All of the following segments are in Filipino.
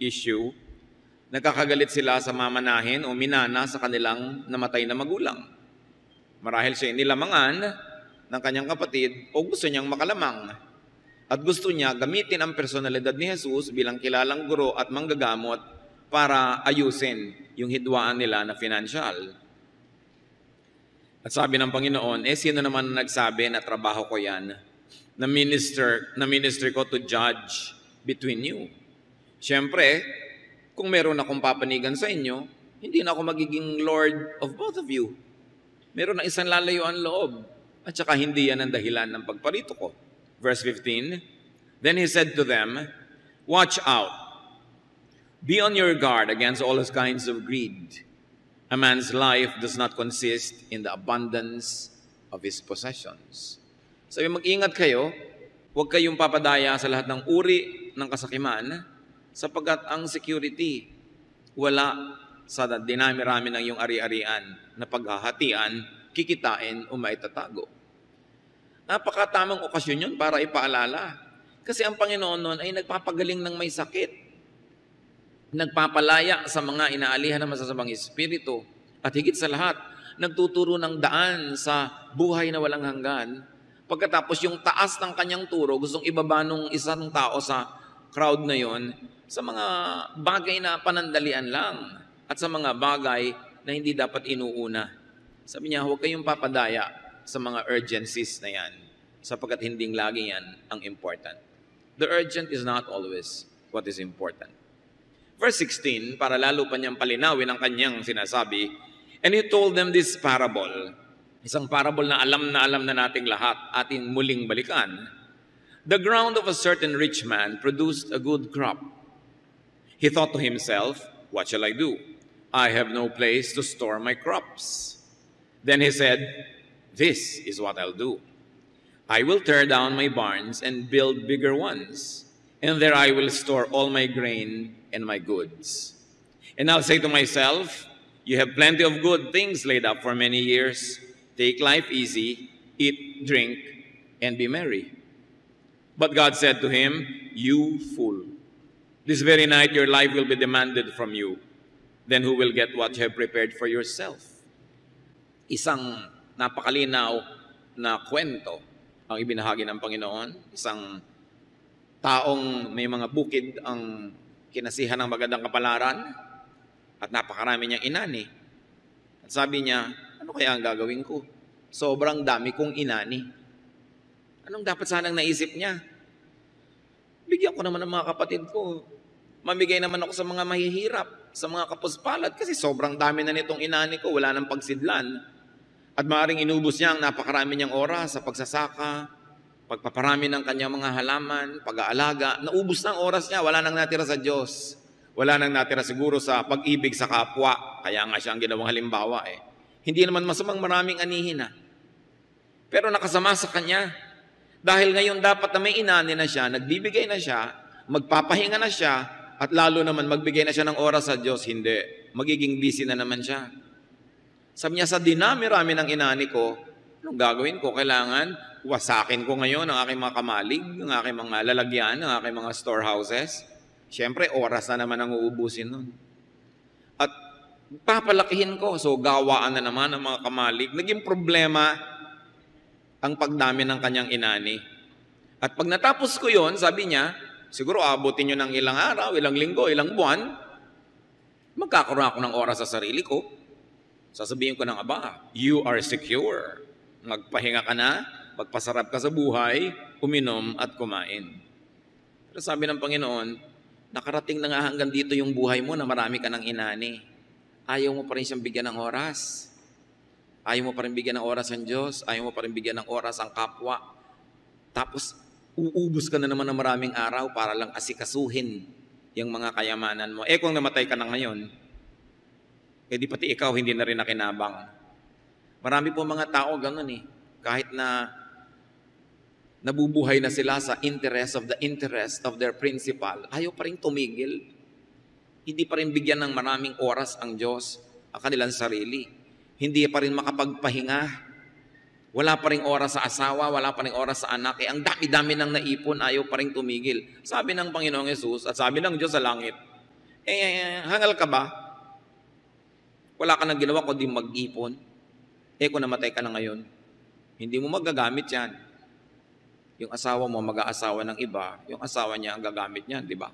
issue, nagkakagalit sila sa mamanahin o minana sa kanilang namatay na magulang. Marahil siya nilamangan ng kanyang kapatid o gusto niyang makalamang. At gusto niya gamitin ang personalidad ni Jesus bilang kilalang guro at manggagamot para ayusin yung hidwaan nila na financial. At sabi ng Panginoon, sino naman nagsabi na trabaho ko yan? Na minister ko to judge between you. Siyempre, kung meron akong papanigan sa inyo, hindi na ako magiging Lord of both of you. Meron na isang lalayuan loob. At saka hindi yan ang dahilan ng pagparito ko. Verse 15, Then he said to them, Watch out. Be on your guard against all kinds of greed. A man's life does not consist in the abundance of his possessions. Sabi, mag-ingat kayo, huwag kayong papadaya sa lahat ng uri ng kasakiman, sapagkat ang security wala sa dinami-rami ng iyong ari-arian na paghahatian, kikitain o maitatago. Napakatamang okasyon yun para ipaalala. Kasi ang Panginoon noon ay nagpapagaling ng may sakit. Nagpapalaya sa mga inaalihan ng masasamang espiritu. At higit sa lahat, nagtuturo ng daan sa buhay na walang hanggan. Pagkatapos yung taas ng kanyang turo, gustong ibaba nung isang tao sa crowd na yon sa mga bagay na panandalian lang at sa mga bagay na hindi dapat inuuna. Sabi niya, huwag kayong papadaya sa mga urgencies na yan sapagkat hindi lagi yan ang important. The urgent is not always what is important. Verse 16, para lalo pa niyang palinawin ang kanyang sinasabi, and he told them this parable, isang parable na alam na nating lahat, ating muling balikan. The ground of a certain rich man produced a good crop. He thought to himself, what shall I do? I have no place to store my crops. Then he said, this is what I'll do. I will tear down my barns and build bigger ones, and there I will store all my grain and my goods. And I'll say to myself, you have plenty of good things laid up for many years. Take life easy, eat, drink, and be merry. But God said to him, you fool, this very night your life will be demanded from you. Then who will get what you have prepared for yourself? Isang napakalinaw na kwento ang ibinahagi ng Panginoon. Isang taong may mga bukid ang kinasihan ng magandang kapalaran at napakarami niyang inani. At sabi niya, ano kaya ang gagawin ko? Sobrang dami kong inani. Anong dapat sanang naisip niya? Bigyan ko naman ng mga kapatid ko. Mamigay naman ako sa mga mahihirap, sa mga kapuspalad, kasi sobrang dami na nitong inani ko, wala nang pagsidlan. At maaaring inubos niya ang napakarami niyang oras sa pagsasaka, pagpaparami ng kanyang mga halaman, pag-aalaga. Naubos na ang oras niya, wala nang natira sa Diyos. Wala nang natira siguro sa pag-ibig sa kapwa. Kaya nga siya ang ginawang halimbawa eh. Hindi naman masamang maraming anihin na. Pero nakasama sa kanya. Dahil ngayon dapat na may inani na siya, nagbibigay na siya, magpapahinga na siya, at lalo naman magbigay na siya ng oras sa Diyos, hindi. Magiging busy na naman siya. Sabi niya, sa dinami-rami ng inani ko, anong gagawin ko? Kailangan wasakin ko ngayon ang aking mga kamalig, ang aking mga lalagyan, ang aking mga storehouses. Siyempre, oras na naman ang uubusin nun. At papalakihin ko. So, gawaan na naman ang mga kamalig. Naging problema ang pagdami ng kanyang inani. At pag natapos ko yon, sabi niya, siguro abutin nyo ng ilang araw, ilang linggo, ilang buwan, magkakaroon ako ng oras sa sarili ko. Sasabihin ko ng Aba, you are secure. Magpahinga ka na, magpasarap ka sa buhay, uminom at kumain. Pero sabi ng Panginoon, nakarating na nga hanggang dito yung buhay mo na marami ka ng inani. Ayaw mo pa rin siyang bigyan ng oras. Ayaw mo pa rin bigyan ng oras ang Diyos. Ayaw mo pa rin bigyan ng oras ang kapwa. Tapos, uubos ka na naman ng maraming araw para lang asikasuhin yung mga kayamanan mo. Kung namatay ka na ngayon, di pati ikaw hindi na rin nakinabang. Marami po mga tao ganun eh. Kahit na nabubuhay na sila sa interest of their principal, ayaw pa rin tumigil. Hindi pa rin bigyan ng maraming oras ang Diyos ang kanilang sarili. Hindi pa rin makapagpahinga. Wala pa rin oras sa asawa, wala pa rin oras sa anak. Ang dami-dami nang naipon, ayaw pa rin tumigil. Sabi ng Panginoong Yesus at sabi ng Diyos sa langit, Hangal ka ba? Wala ka nang ginawa kundi mag-ipon. Kung namatay ka na ngayon, hindi mo magagamit yan. Yung asawa mo mag-aasawa ng iba, yung asawa niya ang gagamit niyan, di ba?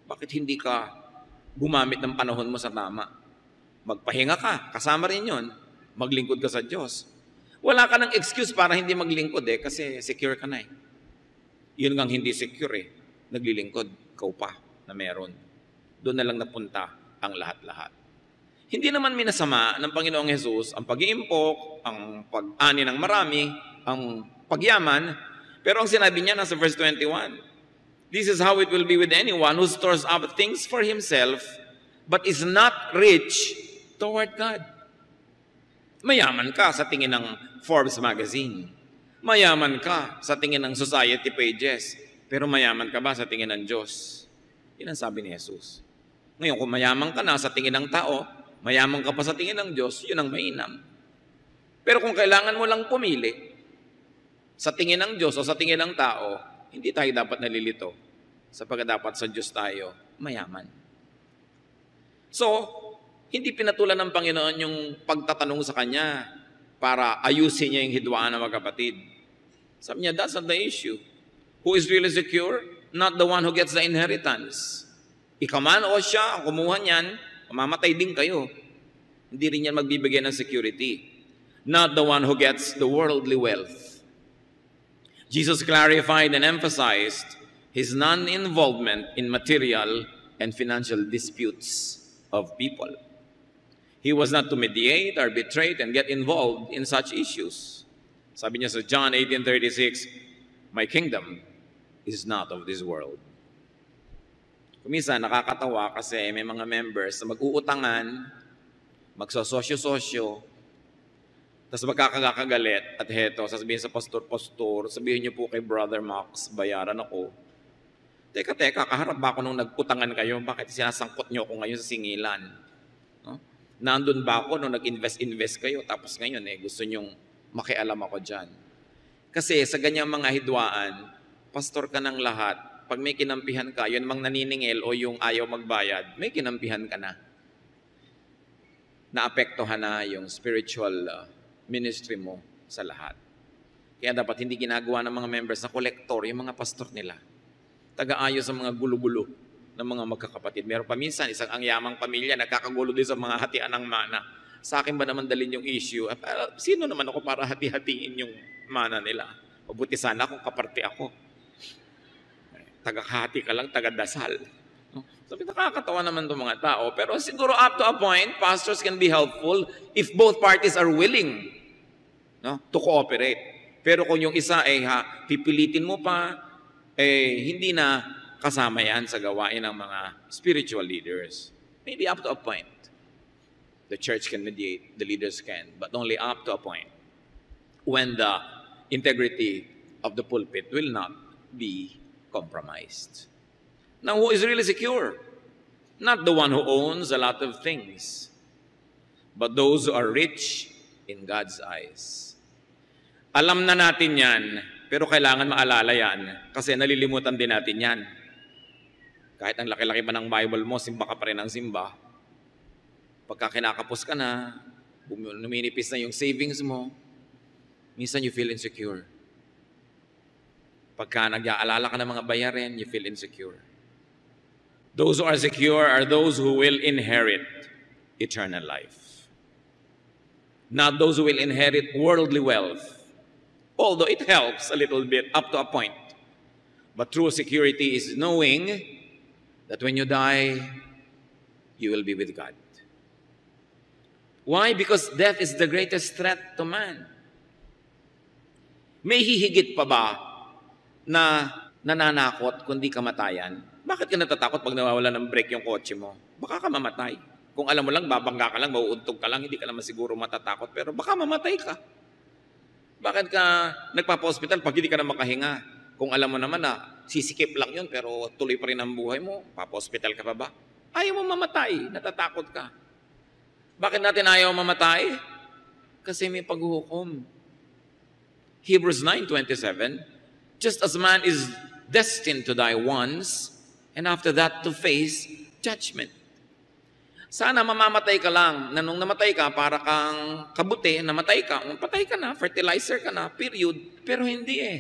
Bakit hindi ka gumamit ng panahon mo sa tama? Magpahinga ka, kasama rin yun. Maglingkod ka sa Diyos. Wala ka ng excuse para hindi maglingkod kasi secure ka na Yun ngang hindi secure naglilingkod, ikaw pa na meron. Doon na lang napunta ang lahat-lahat. Hindi naman minasama ng Panginoong Hesus ang pag-iimpok, ang pag-ani ng marami, ang pagyaman, pero ang sinabi niya nasa verse 21, "This is how it will be with anyone who stores up things for himself, but is not rich toward God." Mayaman ka sa tingin ng Forbes magazine. Mayaman ka sa tingin ng society pages. Pero mayaman ka ba sa tingin ng Diyos? Yan ang sabi ni Jesus. Ngayon, kung mayaman ka na sa tingin ng tao, mayaman ka pa sa tingin ng Diyos, yun ang mainam. Pero kung kailangan mo lang pumili, sa tingin ng Diyos o sa tingin ng tao, hindi tayo dapat nalilito. Sapagkat dapat sa Diyos tayo mayaman. So, hindi pinatulan ng Panginoon yung pagtatanong sa Kanya para ayusin niya yung hidwaan ng magkapatid. Sabi niya, that's not the issue. Who is really secure? Not the one who gets the inheritance. Ikaw man o siya, ang kumuha niyan, mamamatay din kayo. Hindi rin yan magbibigay ng security. Not the one who gets the worldly wealth. Jesus clarified and emphasized his non-involvement in material and financial disputes of people. He was not to mediate, arbitrate, and get involved in such issues. Sabi niya sa John 18:36, "My kingdom is not of this world." Kumisa, nakakatawa kasi may mga members na mag-uutangan, magsososyo-sosyo, tapos magkakagalit at heto, sasabihin sa pastor, sabihin niyo po kay Brother Max, bayaran ako. Teka, kaharap ba ako nung nag-utangan kayo? Bakit sinasangkot niyo ako ngayon sa singilan? No? Nandun ba ako nung nag-invest kayo? Tapos ngayon gusto niyong makialam ako dyan. Kasi sa ganyang mga hidwaan, pastor ka ng lahat. Pag may kinampihan ka, yun mang naniningil o yung ayaw magbayad, may kinampihan ka na. Naapektuhan na yung spiritual ministry mo sa lahat. Kaya dapat hindi ginagawa ng mga members na kolektor, yung mga pastor nila. Taga-ayos sa mga gulo-gulo ng mga magkakapatid. Meron pa minsan, isang ang yamang pamilya, nagkakagulo din sa mga hatian ng mana. Sa akin ba naman dalhin yung issue? Sino naman ako para hati-hatiin yung mana nila? Mabuti sana kung kaparte ako. Taga-hati ka lang, taga-dasal. Sabi, nakakatawa naman itong mga tao. Pero siguro up to a point, pastors can be helpful if both parties are willing to cooperate. Pero kung yung isa pipilitin mo pa, hindi na kasama yan sa gawain ng mga spiritual leaders. Maybe up to a point. The church can mediate, the leaders can, but only up to a point. When the integrity of the pulpit will not be compromised. Now, who is really secure? Not the one who owns a lot of things, but those who are rich in God's eyes. Alam na natin yan, pero kailangan maalala yan kasi nalilimutan din natin yan. Kahit ang laki-laki pa ng Bible mo, simba ka pa rin ng simba. Pagka kinakapos ka na, numinipis na yung savings mo, minsan you feel insecure. Pagka nag-aalala ka ng mga bayarin, you feel insecure. Those who are secure are those who will inherit eternal life. Not those who will inherit worldly wealth. Although it helps a little bit up to a point. But true security is knowing that when you die, you will be with God. Why? Because death is the greatest threat to man. May hihigit pa ba na nananakot kundi kamatayan? Bakit ka natatakot pag nawawala ng brake yung kotse mo? Baka ka mamatay. Kung alam mo lang, babangga ka lang, mauuntog ka lang, hindi ka naman siguro matatakot, pero baka mamatay ka. Bakit ka nagpapa-hospital pag hindi ka na makahinga? Kung alam mo naman na sisikip lang yun, pero tuloy pa rin ang buhay mo, papa-hospital ka pa ba? Ayaw mo mamatay, natatakot ka. Bakit natin ayaw mamatay? Kasi may paghuhukom. Hebrews 9:27, just as man is destined to die once, and after that to face judgment. Sana mamamatay ka lang, na nung namatay ka, para kang kabuti, namatay ka, patay ka na, fertilizer ka na, period. Pero hindi eh.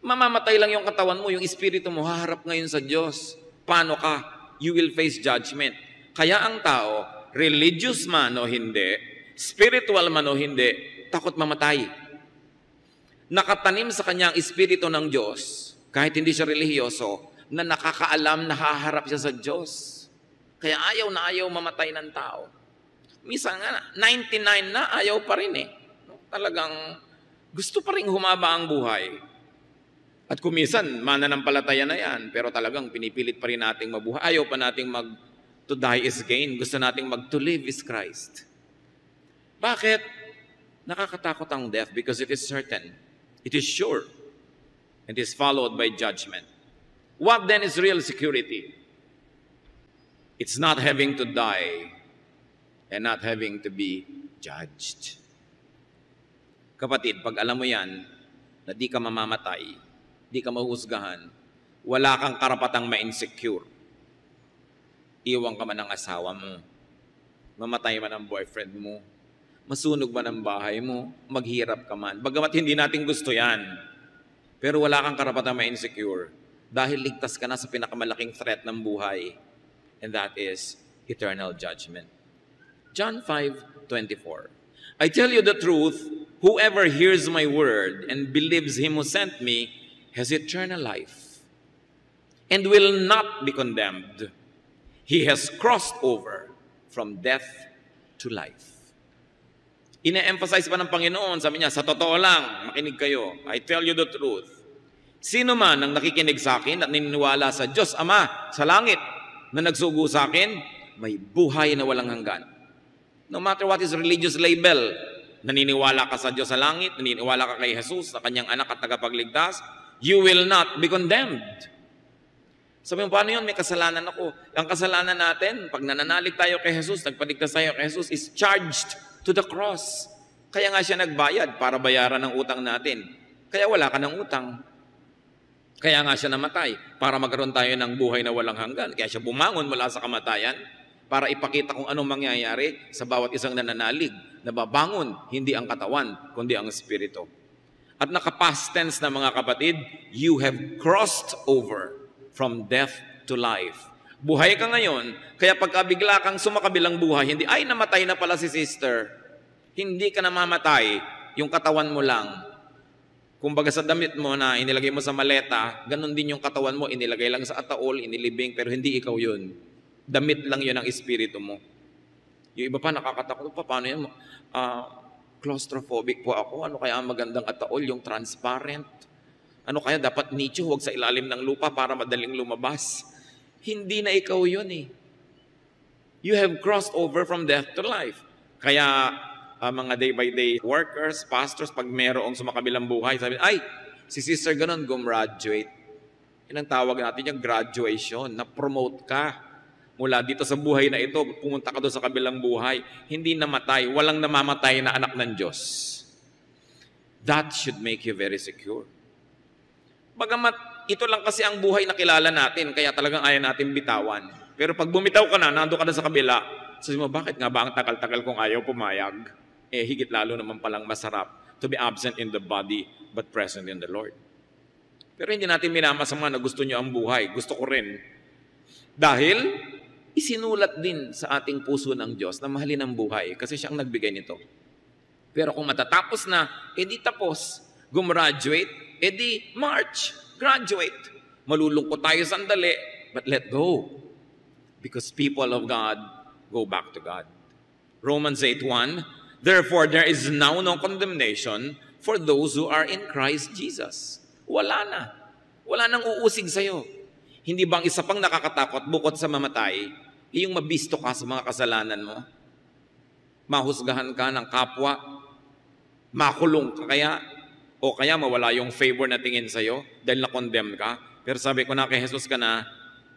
Mamamatay lang yung katawan mo, yung espiritu mo, haharap ngayon sa Diyos. Paano ka? You will face judgment. Kaya ang tao, religious man o hindi, spiritual man o hindi, takot mamatay. Nakatanim sa kanya ang espiritu ng Diyos, kahit hindi siya relihiyoso, na nakakaalam na haharap siya sa Diyos. Kaya ayaw na ayaw mamatay ng tao. Minsan nga, 99 na, ayaw pa rin eh. Talagang gusto pa rin humaba ang buhay. At kumisan, mananampalataya na yan, pero talagang pinipilit pa rin nating mabuhay. Ayaw pa nating to die is gain. Gusto nating to live is Christ. Bakit? Nakakatakot ang death because it is certain. It is sure. It is followed by judgment. What then is real security? It's not having to die and not having to be judged. Kapatid, pag alam mo yan, na di ka mamamatay, di ka mahuhusgahan, wala kang karapatang ma-insecure. Iwan ka man ng asawa mo, mamatay man ang boyfriend mo, masunog man ang bahay mo, maghirap ka man. Bagamat hindi natin gusto yan, pero wala kang karapatang ma-insecure dahil ligtas ka na sa pinakamalaking threat ng buhay. And that is eternal judgment. John 5:24. I tell you the truth, whoever hears my word and believes him who sent me has eternal life and will not be condemned. He has crossed over from death to life. Ine-emphasize pa ng Panginoon, sabi niya, sa totoo lang, makinig kayo, I tell you the truth. Sino man ang nakikinig sa akin at naniniwala sa Diyos Ama sa langit, na nagsugo sa akin, may buhay na walang hanggan. No matter what is religious label, naniniwala ka sa Diyos sa langit, naniniwala ka kay Jesus, sa kanyang anak at tagapagligtas, you will not be condemned. Sabi mo, paano yun? May kasalanan ako. Ang kasalanan natin, pag nananalig tayo kay Jesus, nagpaligtas tayo kay Jesus, is charged to the cross. Kaya nga siya nagbayad para bayaran ang utang natin. Kaya wala ka ng utang. Kaya nga siya namatay, para magkaroon tayo ng buhay na walang hanggan. Kaya siya bumangon mula sa kamatayan, para ipakita kung anong mangyayari sa bawat isang nananalig. Nababangon, hindi ang katawan, kundi ang espiritu. At naka-past tense na mga kapatid, you have crossed over from death to life. Buhay ka ngayon, kaya pagka bigla kang sumakabilang buhay, hindi, ay namatay na pala si sister. Hindi ka namamatay, yung katawan mo lang. Kumbaga sa damit mo na inilagay mo sa maleta, ganun din yung katawan mo, inilagay lang sa ataol, inilibing, pero hindi ikaw yun. Damit lang yun ang espiritu mo. Yung iba pa nakakatakot, paano yan? Claustrophobic po ako, ano kaya ang magandang ataol, yung transparent? Ano kaya dapat nicho, huwag sa ilalim ng lupa para madaling lumabas? Hindi na ikaw yun eh. You have crossed over from death to life. Kaya mga day-by-day workers, pastors, pag merong sumakabilang buhay, sabi, ay, si sister ganun, gumraduate. Yan ang tawag natin yung graduation, na-promote ka. Mula dito sa buhay na ito, pumunta ka doon sa kabilang buhay, hindi namatay, walang namamatay na anak ng Diyos. That should make you very secure. Bagamat ito lang kasi ang buhay na kilala natin, kaya talagang ayaw natin bitawan. Pero pag bumitaw ka na, nando ka na sa kabila, sabi mo, bakit nga ba ang tagal-tagal kong ayaw pumayag? Higit lalo naman palang masarap to be absent in the body but present in the Lord. Pero hindi natin minamasama na gusto nyo ang buhay. Gusto ko rin. Dahil isinulat din sa ating puso ng Diyos na mahalin ang buhay kasi siya ang nagbigay nito. Pero kung matatapos na, edi tapos. Gumraduate, edi march. Graduate. Malulungkot tayo sandali, but let go. Because people of God go back to God. Romans 8:1, therefore, there is now no condemnation for those who are in Christ Jesus. Wala na. Wala nang uusig sa'yo. Hindi bang isa pang nakakatakot bukod sa mamatay, yung mabisto ka sa mga kasalanan mo? Mahusgahan ka ng kapwa? Makulong ka kaya? O kaya mawala yung favor na tingin sa'yo dahil na-condemn ka? Pero sabi ko na kay Jesus ka na,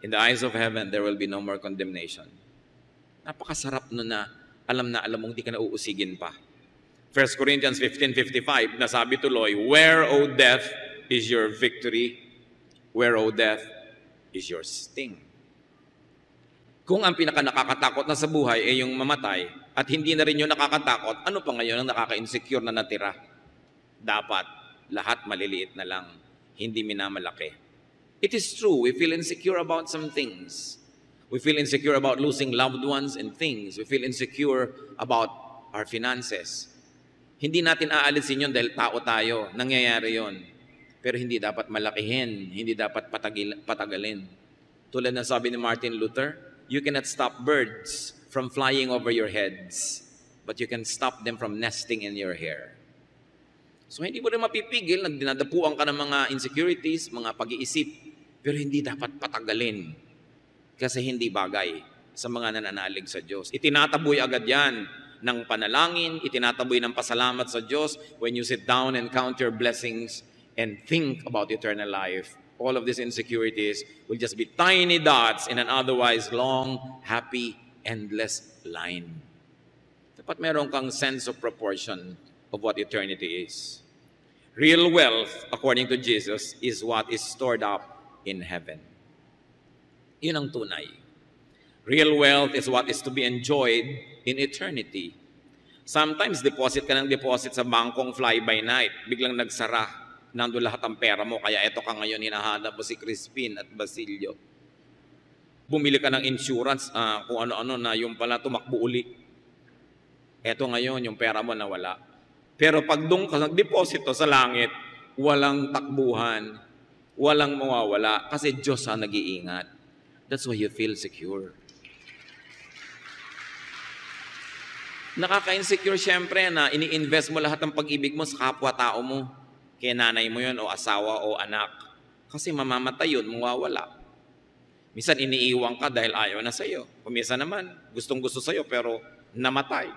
in the eyes of heaven, there will be no more condemnation. Napakasarap nun na alam mong di ka na uusigin pa. 1 Corinthians 15:55, nasabi tuloy, where, O death, is your victory? Where, O death, is your sting? Kung ang pinaka-nakakatakot na sa buhay ay yung mamatay at hindi na rin yung nakakatakot, ano pa ngayon ang nakaka-insecure na natira? Dapat lahat maliliit na lang, hindi minamalaki. It is true, we feel insecure about some things. We feel insecure about losing loved ones and things. We feel insecure about our finances. Hindi natin aalisin yun dahil tao tayo, nangyayari yun. Pero hindi dapat malakihin, hindi dapat patagalin. Tulad na sabi ni Martin Luther, you cannot stop birds from flying over your heads, but you can stop them from nesting in your hair. So hindi mo rin mapipigil, dinadapuan ka ng mga insecurities, mga pag-iisip, pero hindi dapat patagalin kasi hindi bagay sa mga nananalig sa Diyos. Itinataboy agad yan ng panalangin, itinataboy ng pasalamat sa Diyos when you sit down and count your blessings and think about eternal life. All of these insecurities will just be tiny dots in an otherwise long, happy, endless line. Dapat meron kang sense of proportion of what eternity is. Real wealth, according to Jesus, is what is stored up in heaven. Yun ang tunay. Real wealth is what is to be enjoyed in eternity. Sometimes deposit ka ng deposit sa bangkong fly-by-night, biglang nagsara. Nandun lahat ang pera mo, kaya eto ka ngayon, hinahanap mo si Crispin at Basilio. Bumili ka ng insurance, kung ano-ano na yung pala tumakbo uli. Eto ngayon, yung pera mo nawala. Pero pag doon ka nagdeposito sa langit, walang takbuhan, walang mawawala, kasi Diyos ang nag-iingat. That's why you feel secure. Nakaka-insecure syempre na ini-invest mo lahat ng pag-ibig mo sa kapwa-tao mo. Kaya nanay mo yun o asawa o anak. Kasi mamamatay yun, mawawala. Minsan iniiwan ka dahil ayaw na sa'yo. Minsan naman, gustong-gusto sa'yo pero namatay.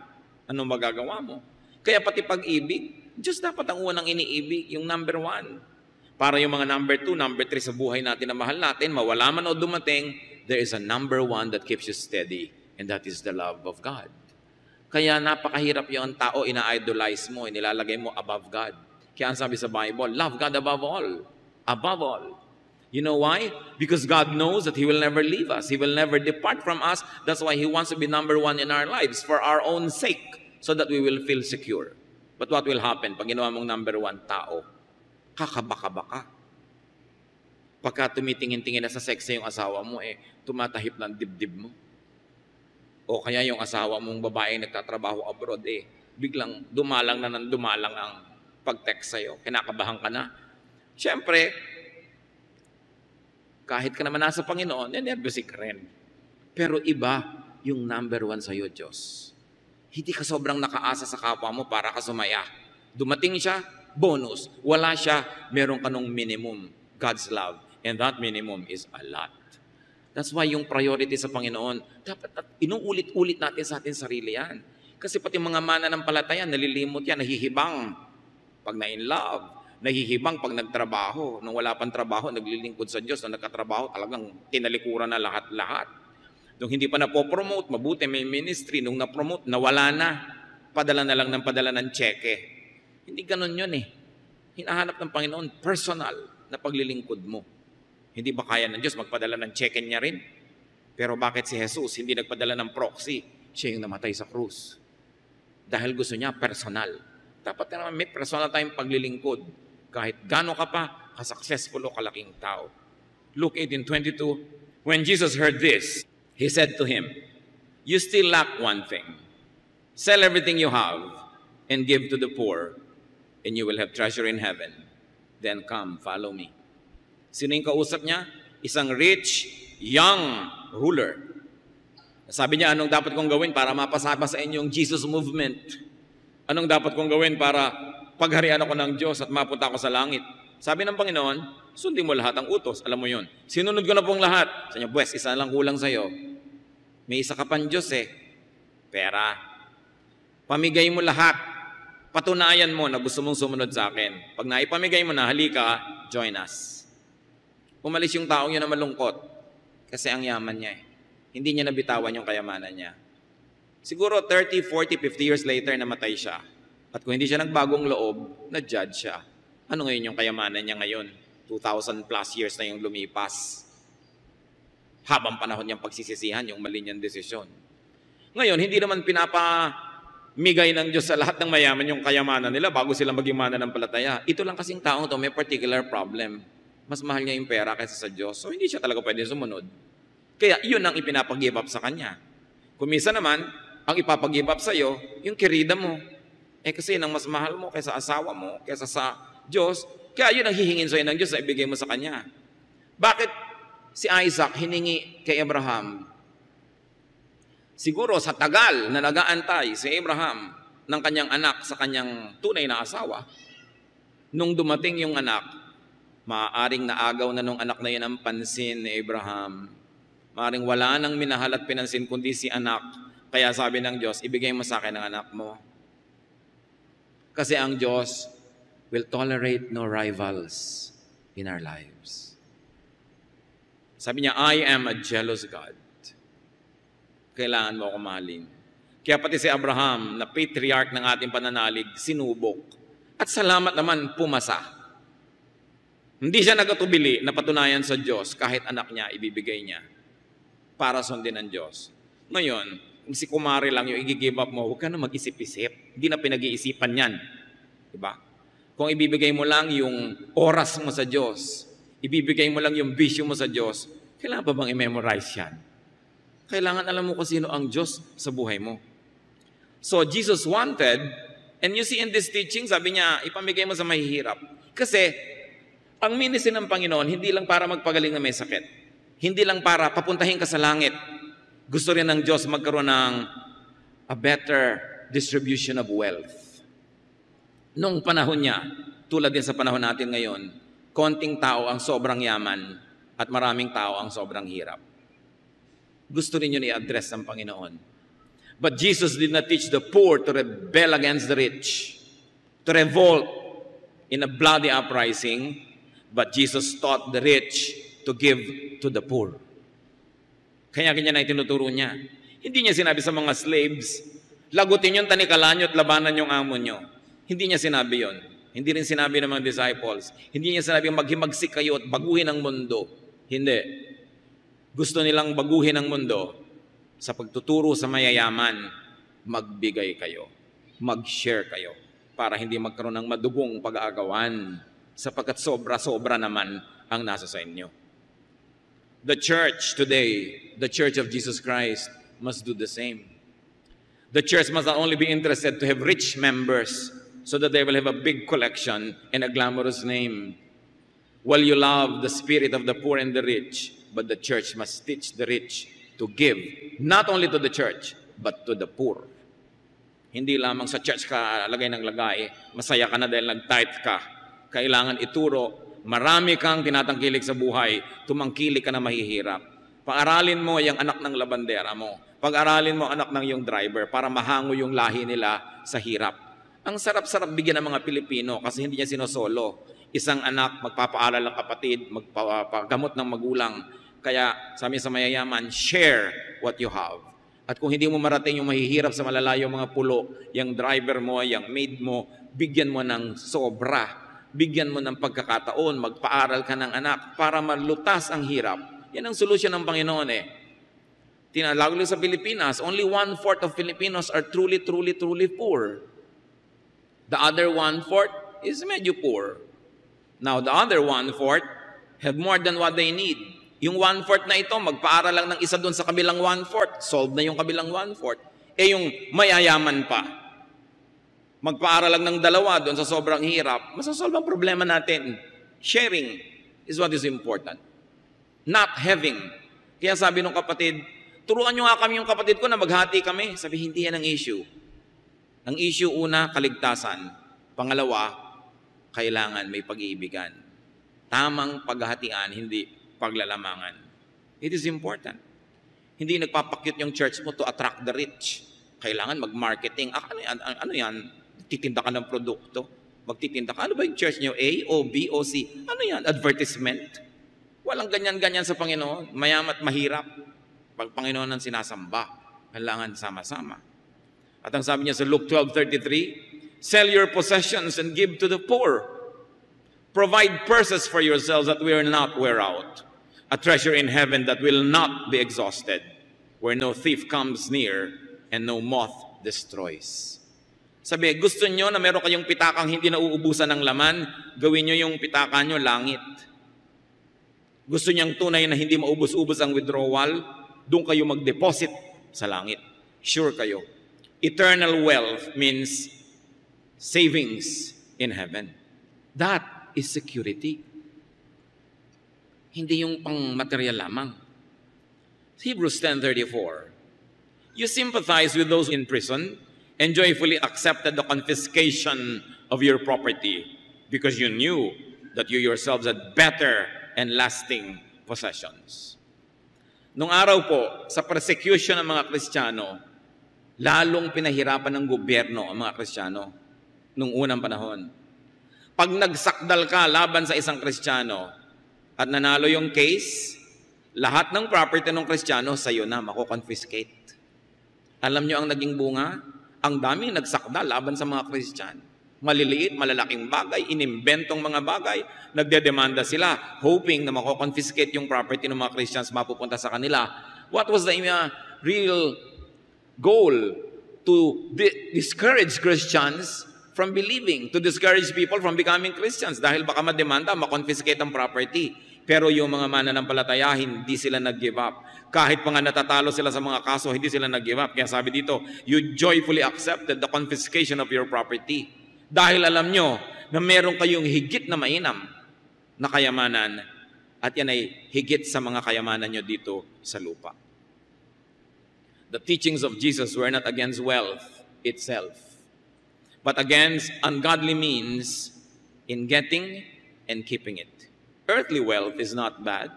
Ano magagawa mo? Kaya pati pag-ibig, Diyos dapat ang unang iniibig, yung number 1. Para yung mga number 2, number 3 sa buhay natin na mahal natin, mawala man o dumating, there is a number 1 that keeps you steady, and that is the love of God. Kaya napakahirap yung tao, ina-idolize mo, inilalagay mo above God. Kaya ang sabi sa Bible, love God above all. Above all. You know why? Because God knows that He will never leave us. He will never depart from us. That's why He wants to be number 1 in our lives for our own sake so that we will feel secure. But what will happen pag ginawa mong number 1 tao? Kakabaka-baka. Pagka tumitingin-tingin na sa sexy yung asawa mo, tumatahip ng dibdib mo. O kaya yung asawa mong babae nagtatrabaho abroad, biglang dumalang na ng dumalang ang pag-text sa'yo, kinakabahan ka na. Siyempre, kahit ka naman nasa Panginoon, nervous ka rin. Pero iba yung number 1 sa'yo, Diyos. Hindi ka sobrang nakaasa sa kapwa mo para ka sumaya. Dumating siya, bonus. Wala siya, meron ka nung minimum, God's love. And that minimum is a lot. That's why yung priority sa Panginoon, dapat inuulit-ulit natin sa ating sarili yan. Kasi pati mga mananampalataya, nalilimot yan, nahihibang. Pag na-in love, nahihibang pag nagtrabaho. Nung wala pang trabaho, naglilingkod sa Diyos. Nung nagkatrabaho, talagang tinalikuran na lahat-lahat. Nung hindi pa napopromote, mabuti may ministry. Nung napromote, nawala na. Padala na lang ng padala ng tseke. Hindi ganun yun Hinahanap ng Panginoon, personal na paglilingkod mo. Hindi ba kaya ng Diyos magpadala ng tseke niya rin? Pero bakit si Jesus hindi nagpadala ng proxy? Siya yung namatay sa krus. Dahil gusto niya personal. Dapat naman may personal tayong paglilingkod. Kahit gano'n ka pa, ka-successful o kalaking tao. Luke 18:22, when Jesus heard this, He said to him, you still lack one thing. Sell everything you have and give to the poor, and you will have treasure in heaven. Then come, follow me. Sino yung kausap niya? Isang rich, young ruler. Sabi niya, anong dapat kong gawin para mapasama sa inyong Jesus movement? Anong dapat kong gawin para pagharian ako ng Diyos at mapunta ako sa langit? Sabi ng Panginoon, sundin mo lahat ang utos. Alam mo yun. Sinunod ko na pong lahat. Sabi niya, buwes, isa lang kulang sa'yo. May isa ka pang Diyos Pera. Pamigay mo lahat. Patunayan mo na gusto mong sumunod sa akin. Pag naipamigay mo na, halika, join us. Umalis yung taong yun na malungkot. Kasi ang yaman niya Hindi niya nabitawan yung kayamanan niya. Siguro 30, 40, 50 years later, namatay siya. At kung hindi siya nagbagong loob, na-judge siya. Ano ngayon yung kayamanan niya ngayon? 2,000 plus years na yung lumipas. habang panahon niyang pagsisisihan yung mali niyang desisyon. Ngayon, hindi naman pinapamigay ng Diyos sa lahat ng mayaman yung kayamanan nila bago sila maging mananampalataya. Ito lang kasing taong to may particular problem. Mas mahal niya yung pera kaysa sa Diyos. So, hindi siya talaga pwede sumunod. Kaya, yun ang ipinapag-give up sa kanya. Kung minsan naman, ang ipapag-give up sa'yo, yung kirida mo. Kasi nang mas mahal mo kaysa asawa mo, kaysa sa Diyos, kaya yun ang hihingin sa'yo ng Diyos na ibigay mo sa kanya. Bakit si Isaac hiningi kay Abraham? Siguro sa tagal na nag-aantay si Abraham ng kanyang anak sa kanyang tunay na asawa, nung dumating yung anak, maaaring naagaw na nung anak na yun ang pansin ni Abraham. Maaaring wala nang minahal at pinansin kundi si anak. Kaya sabi ng Diyos, ibigay mo sa akin ang anak mo. Kasi ang Diyos will tolerate no rivals in our lives. Sabi niya, I am a jealous God. Kailangan mo ako mahalin. Kaya pati si Abraham, na patriarch ng ating pananalig, sinubok. At salamat naman, pumasa. Hindi siya nagatubili na patunayan sa Diyos kahit anak niya, ibibigay niya para sundin ng Diyos. Ngayon, kung si kumari lang yung i-give up mo, huwag ka na mag-isip-isip. Hindi na pinag-iisipan yan. Diba? Kung ibibigay mo lang yung oras mo sa Diyos, ibibigay mo lang yung bisyo mo sa Diyos, kailangan pa bang i-memorize yan? Kailangan alam mo kung sino ang Diyos sa buhay mo. So, Jesus wanted, and you see in this teaching, sabi niya, ipamigay mo sa mahihirap. Kasi, ang ministry ng Panginoon, hindi lang para magpagaling na may sakit. Hindi lang para papuntahin ka sa langit. Gusto rin ng Diyos magkaroon ng a better distribution of wealth. Nung panahon niya, tulad din sa panahon natin ngayon, konting tao ang sobrang yaman at maraming tao ang sobrang hirap. Gusto rin yun i-address ng Panginoon. But Jesus did not teach the poor to rebel against the rich, to revolt in a bloody uprising, but Jesus taught the rich to give to the poor. Kaya ganyan na itinuturo niya. Hindi niya sinabi sa mga slaves, lagutin yung tanikalanyo at labanan yung amo nyo. Hindi niya sinabi yon. Hindi rin sinabi ng mga disciples. Hindi niya sinabi maghimagsik kayo at baguhin ang mundo. Hindi. Gusto nilang baguhin ang mundo sa pagtuturo sa mayayaman, magbigay kayo, mag-share kayo, para hindi magkaroon ng madugong pag-aagawan, sapagkat sobra-sobra naman ang nasa sa inyo. The church today, the Church of Jesus Christ, must do the same. The church must not only be interested to have rich members so that they will have a big collection and a glamorous name. While you love the spirit of the poor and the rich, but the church must teach the rich to give, not only to the church, but to the poor. Hindi lamang sa church ka lagay ng lagay, masaya ka na dahil nag-tithe ka. Kailangan ituro, marami kang tinatangkilik sa buhay, tumangkilik ka na mahihirap. Pag-aralin mo yung anak ng labandera mo. Pag-aralin mo anak ng yung driver para mahango yung lahi nila sa hirap. Ang sarap-sarap bigyan ng mga Pilipino kasi hindi niya sinosolo. Isang anak, magpapaaral ng kapatid, magpapagamot ng magulang. Kaya sabi sa mayayaman, share what you have. At kung hindi mo marating yung mahihirap sa malalayo mga pulo, yung driver mo, yung maid mo, bigyan mo ng sobra. Bigyan mo ng pagkakataon, magpaaral ka ng anak para malutas ang hirap. Yan ang solusyon ng Panginoon eh. Lalo sa Pilipinas, only 1/4 of Filipinos are truly poor. The other 1/4 is medyo poor. Now, the other 1/4 have more than what they need. Yung 1/4 na ito, magpaaral lang ng isa doon sa kabilang 1/4, solve na yung kabilang 1/4. Yung mayayaman pa, magpaaral lang ng dalawa doon sa sobrang hirap, masasolve ang problema natin. Sharing is what is important. Not having. Kaya sabi ng kapatid, turuan nyo nga kami yung kapatid ko na maghati kami. Sabi, hindi yan ang issue. Ang issue una, kaligtasan. Pangalawa, kailangan may pag-iibigan. Tamang paghahatian, hindi paglalamangan. It is important. Hindi nagpapakyut yung church mo to attract the rich. Kailangan mag-marketing. Ano yan? Titinda ka ng produkto. Magtitinda ka. Ano ba yung church nyo? A, O, B, O, C. Ano yan? Advertisement. Walang ganyan-ganyan sa Panginoon. Mayamat, mahirap. Pag Panginoon ang sinasamba, kailangan sama-sama. At ang sabi niya sa Luke 12:33, sell your possessions and give to the poor. Provide purses for yourselves that will not wear out. a treasure in heaven that will not be exhausted, where no thief comes near and no moth destroys. Sabi, gusto nyo na meron kayong pitakang hindi nauubusan ng laman, gawin nyo yung pitaka nyo langit. Gusto niyang tunay na hindi maubos-ubos ang withdrawal, doon kayo mag-deposit sa langit. Sure kayo. Eternal wealth means savings in heaven. That is security. Hindi yung pang material lamang. Hebrews 10:34. You sympathize with those in prison and joyfully accepted the confiscation of your property because you knew that you yourselves had better and lasting possessions. Nung araw po, sa persecution ng mga Kristiyano, lalong pinahirapan ng gobyerno ang mga Kristiyano nung unang panahon. Pag nagsakdal ka laban sa isang Kristiyano at nanalo yung case, lahat ng property ng Kristiyano sa'yo na mako-confiscate. Alam nyo ang naging bunga? Ang daming nagsakdal laban sa mga Kristiyano. Maliliit, malalaking bagay, inimbentong mga bagay, nagdedemanda sila, hoping na mako-confiscate yung property ng mga Christians mapupunta sa kanila. What was the real goal? To discourage Christians from believing, to discourage people from becoming Christians dahil baka mademanda, makonfiscate ang property. Pero yung mga mananampalataya, hindi sila nag-give up. Kahit pa nga natatalo sila sa mga kaso, hindi sila nag-give up. Kaya sabi dito, you joyfully accepted the confiscation of your property. Dahil alam nyo na meron kayong higit na mainam na kayamanan at yan ay higit sa mga kayamanan nyo dito sa lupa. The teachings of Jesus were not against wealth itself, but against ungodly means in getting and keeping it. Earthly wealth is not bad.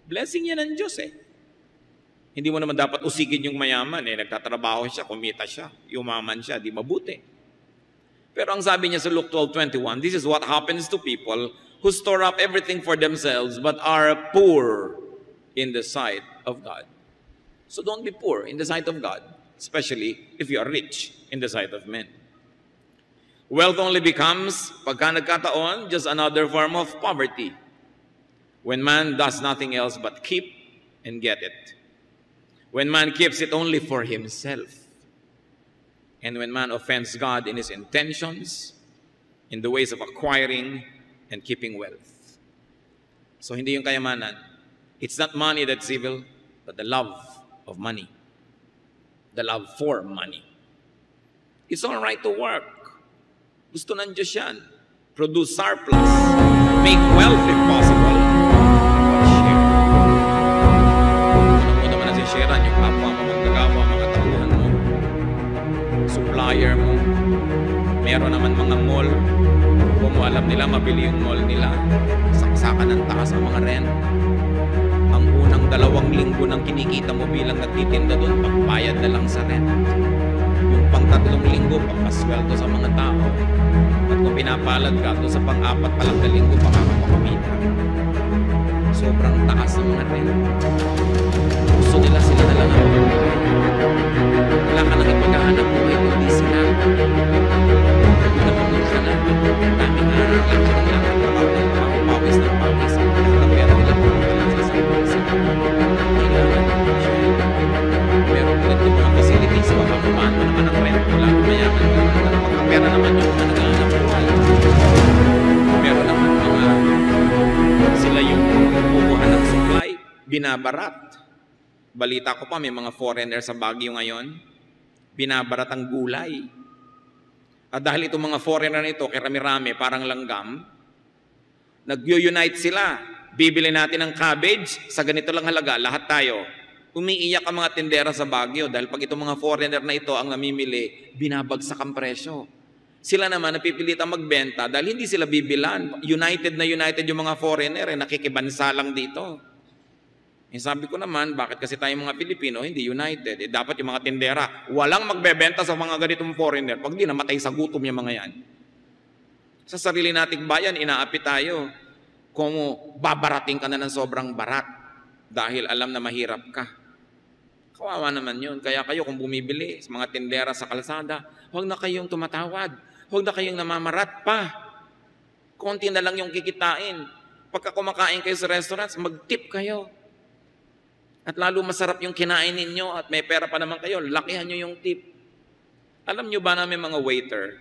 Blessing yan ng Diyos eh. Hindi mo naman dapat usigin yung mayaman eh. Nagtatrabaho siya, kumita siya, yumaman siya, di mabuti. Pero ang sabi niya sa Luke 12:21, this is what happens to people who store up everything for themselves but are poor in the sight of God. So don't be poor in the sight of God, especially if you are rich in the sight of men. Wealth only becomes, pagka nagkataon, just another form of poverty when man does nothing else but keep and get it. When man keeps it only for himself. And when man offends God in his intentions, in the ways of acquiring and keeping wealth. So hindi yung kayamanan. It's not money that's evil, but the love of money. The love for money. It's all right to work. Gusto ng Diyos yan. Produce surplus. Make wealth if possible. But share. Ano mo naman na sharean yung kapwa mo, manggagawa, mga tauhan mo, supplier mo. Meron naman mga mall. Kung mo alam nila, mabili yung mall nila. Saksakan ng taas ang mga rent. Ang unang 2 linggo ng kinikita mo bilang nagtitinda doon, pagbayad na lang sa rent. Yung pang 3 linggo, pagpasweldo sa mga tao. At kung pinapalad ka, doon sa pang-4 pa lang na linggo, baka makamita. Sobrang taas ng mga rent. Gusto nila sila na lang ang buhay. Wala ka nang ipaghahanap buhay, kundi sila. Napagod ka na. Daming araw lang ka lang ang trabaho, pawis ng pawis. Lahat ng pera nila pumunta lang sa sarili. Kailangan siya. Pero ulit yung mga facilities, mapapapaan mo naman ang rent. Wala kang mayaman ka. Pagkapera naman yung mga naghahanap buhay. Meron naman mga sila yung kumuha ng supply, binabarat. Balita ko pa, may mga foreigner sa Baguio ngayon, binabarat ang gulay. At dahil itong mga foreigner nito, kirami-rami, parang langgam, nag-unite sila. Bibili natin ng cabbage, sa ganito lang halaga, lahat tayo. Umiiyak ang mga tindera sa Baguio dahil pag itong mga foreigner na ito ang namimili, binabagsak ang presyo. Sila naman napipilitang magbenta dahil hindi sila bibilan. United yung mga foreigner, nakikibansa lang dito. Sabi ko naman, bakit kasi tayong mga Pilipino hindi united? Dapat yung mga tindera, walang magbebenta sa mga ganitong foreigner pag di namatay sa gutom yung mga yan. Sa sarili nating bayan, inaapi tayo kung babarating ka na ng sobrang barat dahil alam na mahirap ka. Kawawa naman yun. Kaya kayo kung bumibili sa mga tindera sa kalsada, huwag na kayong tumatawad. Huwag na kayong namamarat pa. Konti na lang yung kikitain. Pagka kumakain kayo sa restaurants, mag-tip kayo. At lalo masarap yung kinain ninyo at may pera pa naman kayo, lakihan nyo yung tip. Alam nyo ba na may mga waiter,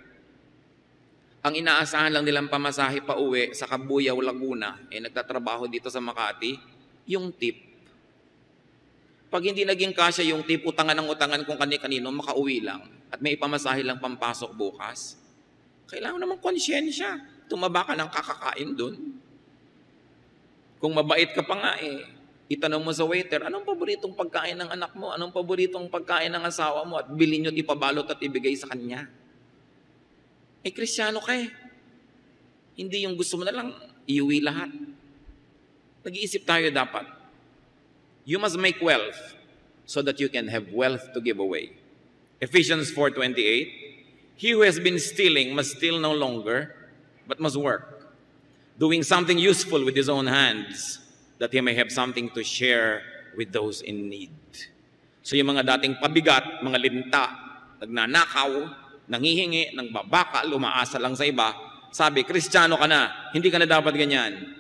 ang inaasahan lang nilang pamasahe pa uwi sa Cabuyao, Laguna, nagtatrabaho dito sa Makati, yung tip. Pag hindi naging kasya yung tip, utangan ng utangan kung kani-kanino, makauwi lang. At may ipamasahe lang pampasok bukas. Kailangan naman konsyensya. Tumaba ka ng kakakain dun. Kung mabait ka pa nga itanong mo sa waiter, anong paboritong pagkain ng anak mo? Anong paboritong pagkain ng asawa mo? At bilhin nyo, ipabalot at ibigay sa kanya. Kristyano ka Hindi yung gusto mo na lang, iuwi lahat. Nag-iisip tayo dapat. You must make wealth so that you can have wealth to give away. Ephesians 4:28, he who has been stealing must steal no longer, but must work, doing something useful with his own hands, that he may have something to share with those in need. So yung mga dating pabigat, mga linta, nagnanakaw, nangihingi, nangbabaka, lumaasa lang sa iba, sabi, Kristiyano ka na, hindi ka na dapat ganyan.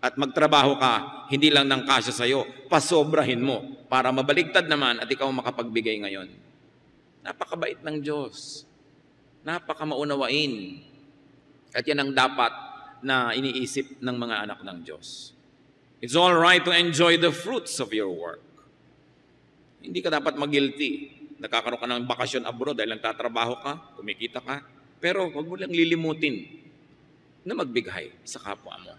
At magtrabaho ka, hindi lang ng kasya sa'yo, pasobrahin mo para mabaligtad naman at ikaw makapagbigay ngayon. Napakabait ng Diyos. Napakamaunawain. At yan ang dapat na iniisip ng mga anak ng Diyos. It's all right to enjoy the fruits of your work. Hindi ka dapat mag-guilty. Nakakaroon ka ng bakasyon abroad dahil nagtatrabaho ka, kumikita ka. Pero huwag mo lang lilimutin na magbigay sa kapwa mo.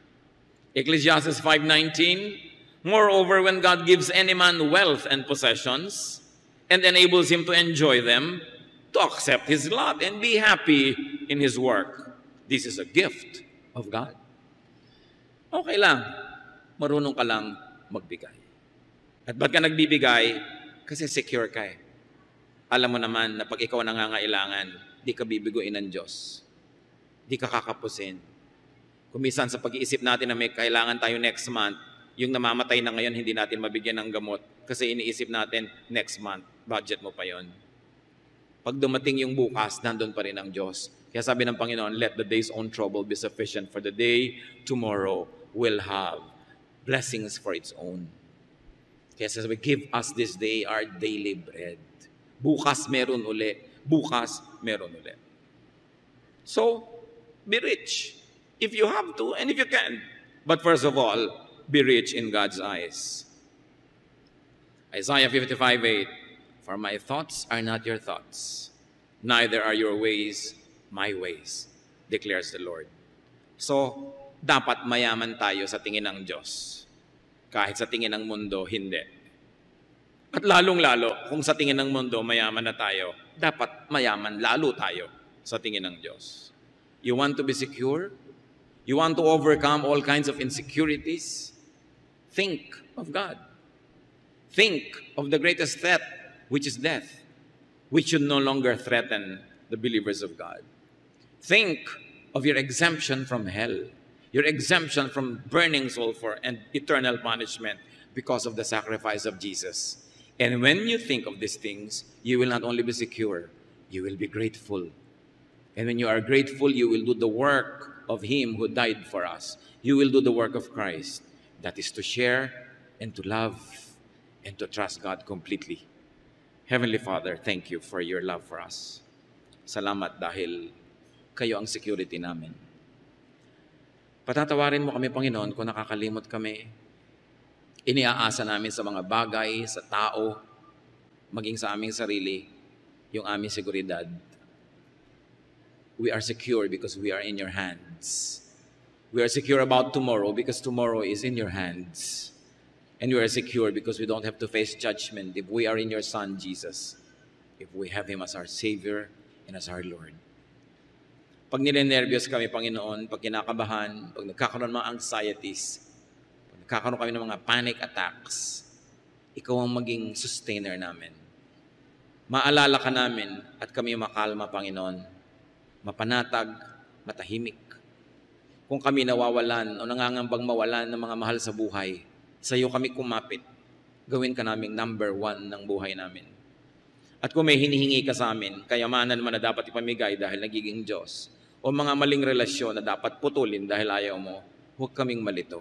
Ecclesiastes 5:19, moreover, when God gives any man wealth and possessions and enables him to enjoy them, to accept his lot and be happy in his work, this is a gift of God. Okay lang. Marunong ka lang magbigay. At ba't ka nagbibigay? Kasi secure ka Alam mo naman na pag ikaw nangangailangan, di ka bibiguin ng Diyos. Di ka kakapusin. Kumisan sa pag-iisip natin na may kailangan tayo next month, yung namamatay na ngayon, hindi natin mabigyan ng gamot kasi iniisip natin, next month, budget mo pa yon. Pag dumating yung bukas, nandun pa rin ang Diyos. Kaya sabi ng Panginoon, let the day's own trouble be sufficient for the day tomorrow will have blessings for its own. Kaya sabi, give us this day our daily bread. Bukas meron uli. Bukas meron uli. So, be rich. If you have to and if you can. But first of all, be rich in God's eyes. Isaiah 55:8, for my thoughts are not your thoughts, neither are your ways my ways, declares the Lord. So, dapat mayaman tayo sa tingin ng Diyos. Kahit sa tingin ng mundo, hindi. At lalong-lalo, kung sa tingin ng mundo, mayaman na tayo, dapat mayaman lalo tayo sa tingin ng Diyos. You want to be secure? You want to overcome all kinds of insecurities? Think of God. Think of the greatest threat, which is death, which should no longer threaten the believers of God. Think of your exemption from hell, your exemption from burning sulfur and eternal punishment because of the sacrifice of Jesus. And when you think of these things, you will not only be secure, you will be grateful. And when you are grateful, you will do the work of Him who died for us. You will do the work of Christ. That is to share and to love and to trust God completely. Heavenly Father, thank you for your love for us. Salamat dahil kayo ang security namin. Patatawarin mo kami, Panginoon, kung nakakalimot kami. Iniaasa namin sa mga bagay, sa tao, maging sa aming sarili, yung aming seguridad. We are secure because we are in your hands. We are secure about tomorrow because tomorrow is in your hands. And we are secure because we don't have to face judgment if we are in your Son, Jesus. If we have Him as our Savior and as our Lord. Pag nilenervyos kami, Panginoon, pag kinakabahan, pag nagkakaroon ng mga anxieties, pag nagkakaroon kami ng mga panic attacks, ikaw ang maging sustainer namin. Maalala ka namin at kami makalma, Panginoon, mapanatag, matahimik. Kung kami nawawalan o nangangambang mawalan ng mga mahal sa buhay, sa iyo kami kumapit. Gawin ka naming number 1 ng buhay namin. At kung may hinihingi ka sa amin, kayamanan man na dapat ipamigay dahil nagiging Diyos, o mga maling relasyon na dapat putulin dahil ayaw mo, huwag kaming malito.